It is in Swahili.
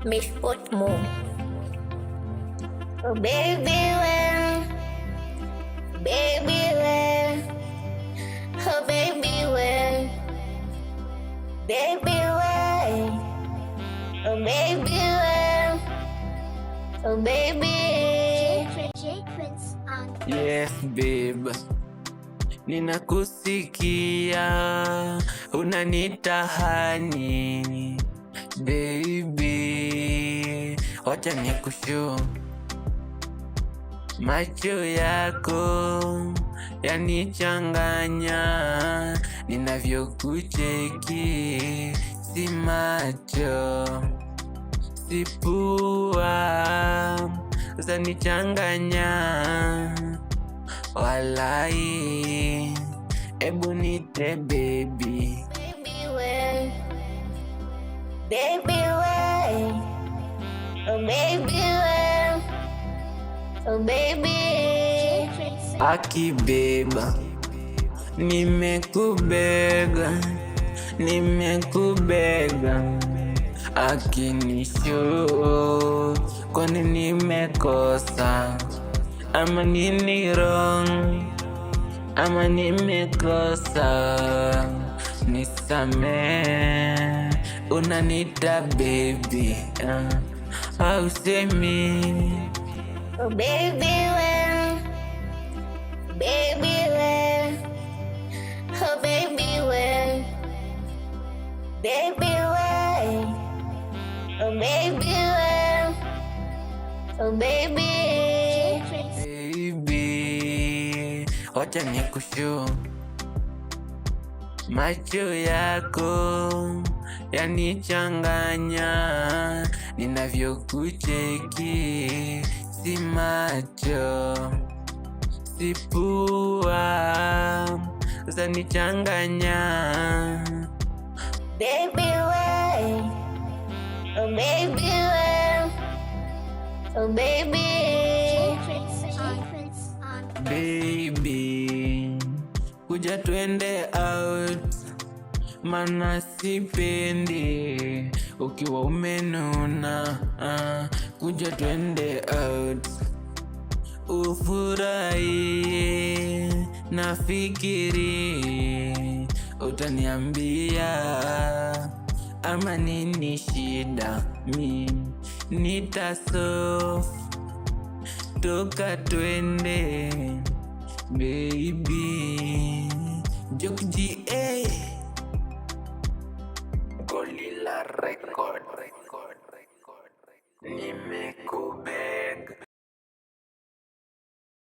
Miss Potmo. Oh baby well, baby well, oh baby well, baby well, oh baby well, oh baby. Yes babe, ninakusikia unanitahani baby, wacha nikushow. Macho yako yanichanganya, ninavyokucheki si macho si pua zanichanganya, walai ebu nite baby. Baby well, baby well, oh baby well, oh baby. Akibeba nimekubega, akinisho kwani nimekosa ama nini wrong, ama nimekosa nisame, unanita baby hausemi. Oh baby well, baby well, oh baby well, baby well, oh baby well, oh baby. Baby, wacha nikushow. Macho yako yanichanganya, ninavyokucheki si macho si pua zanichanganya. Baby well, oh baby well, oh baby. Baby, kuja twende out, mana sipendi ukiwa umenuna. Kuja twende out ufurahi, nafikiri utaniambia ama nini shida, mi nitasolve. Toka twende baby, Jok GA Gorilla Record. Nimekubali.